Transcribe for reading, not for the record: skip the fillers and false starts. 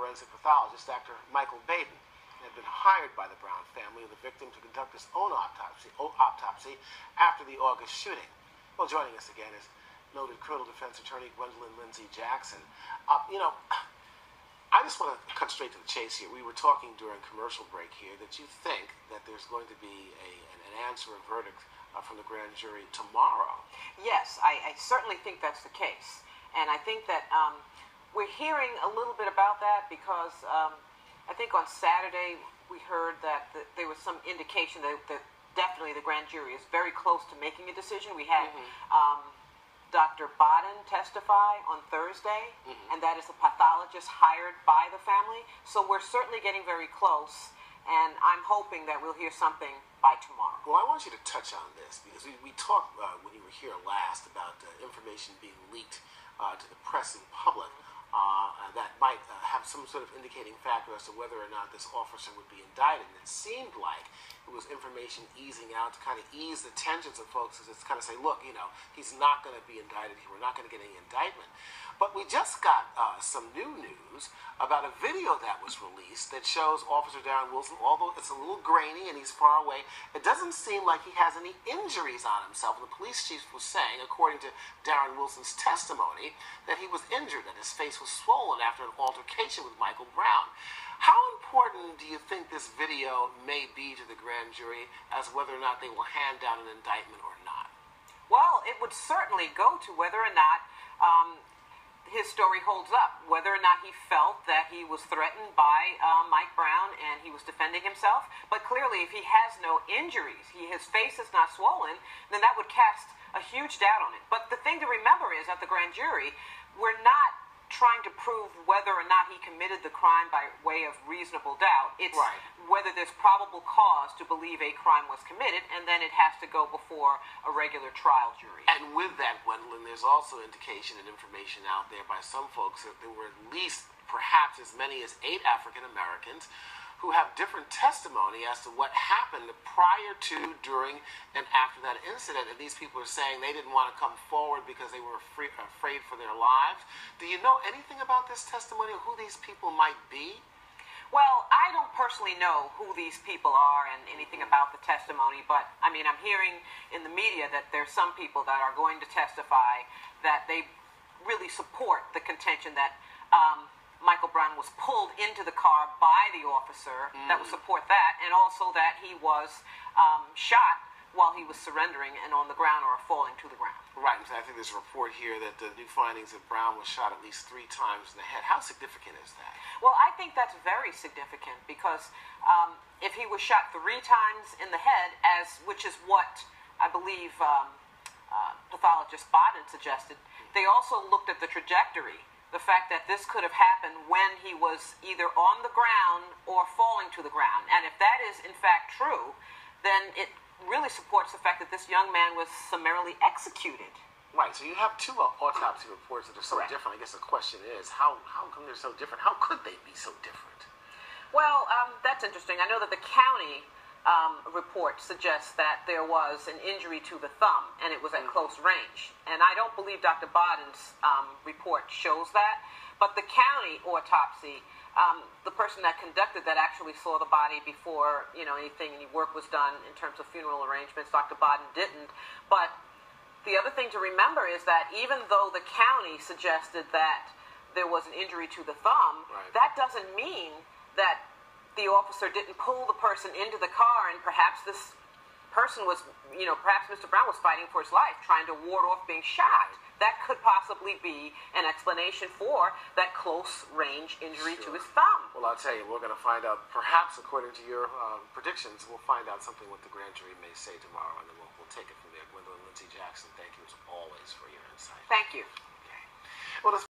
forensic pathologist, Dr. Michael Baden, had been hired by the Brown family and the victim to conduct his own autopsy after the August shooting. Well, joining us again is noted criminal defense attorney Gwendolyn Lindsay Jackson. I just want to cut straight to the chase here. We were talking during commercial break here that you think that there's going to be an answer, a verdict from the grand jury tomorrow. Yes, I certainly think that's the case. And I think that we're hearing a little bit about that because I think on Saturday we heard that there was some indication that definitely the grand jury is very close to making a decision. We had Dr. Baden testify on Thursday, and that is a pathologist hired by the family. So we're certainly getting very close, and I'm hoping that we'll hear something by tomorrow. Well, I want you to touch on this because we talked when you were here last about information being leaked to the press and public that might have some sort of indicating factor as to whether or not this officer would be indicted. And it seemed like it was information easing out to kind of ease the tensions of folks, as it's kind of say, look, he's not going to be indicted here. We're not going to get any indictment. But we just got some new news about a video that was released that shows Officer Darren Wilson, although it's a little grainy and he's far away, it doesn't seem like he has any injuries on himself. And the police chief was saying, according to Darren Wilson's testimony, that he was injured, that his face was swollen after an altercation with Michael Brown. How important do you think this video may be to the grand jury as whether or not they will hand down an indictment or not? Well, it would certainly go to whether or not his story holds up, whether or not he felt that he was threatened by Mike Brown and he was defending himself. But clearly, if he has no injuries, his face is not swollen, then that would cast a huge doubt on it. But the thing to remember is, at the grand jury, we're not trying to prove whether or not he committed the crime by way of reasonable doubt. It's whether there's probable cause to believe a crime was committed, and then it has to go before a regular trial jury. And with that, Gwendolyn, there's also indication and information out there by some folks that there were at least perhaps as many as 8 African Americans who have different testimony as to what happened prior to, during, and after that incident. And these people are saying they didn't want to come forward because they were afraid for their lives. Do you know anything about this testimony or who these people might be? Well, I don't personally know who these people are and anything about the testimony, but I mean, I'm hearing in the media that there's some people that are going to testify that they really support the contention that Michael Brown was pulled into the car by the officer, that would support that, and also that he was shot while he was surrendering and on the ground or falling to the ground. Right, and I think there's a report here that the new findings that Brown was shot at least 3 times in the head. How significant is that? Well, I think that's very significant because if he was shot 3 times in the head, which is what I believe pathologist Baden suggested, they also looked at the trajectory. The fact that this could have happened when he was either on the ground or falling to the ground. And if that is in fact true, then it really supports the fact that this young man was summarily executed. Right, so you have 2 autopsy reports that are so different. I guess the question is, how come they're so different? How could they be so different? Well, that's interesting. I know that the county report suggests that there was an injury to the thumb, and it was at close range. And I don't believe Dr. Baden's report shows that. But the county autopsy, the person that conducted that actually saw the body before any work was done in terms of funeral arrangements. Dr. Baden didn't. But the other thing to remember is that even though the county suggested that there was an injury to the thumb, that doesn't mean that the officer didn't pull the person into the car, and perhaps this person was, perhaps Mr. Brown was fighting for his life, trying to ward off being shot. That could possibly be an explanation for that close-range injury to his thumb. Well, I'll tell you, we're going to find out, perhaps according to your predictions, we'll find out something what the grand jury may say tomorrow, and then we'll take it from there. Gwendolyn Lindsay Jackson, thank you as always for your insight. Thank you. Okay. Well,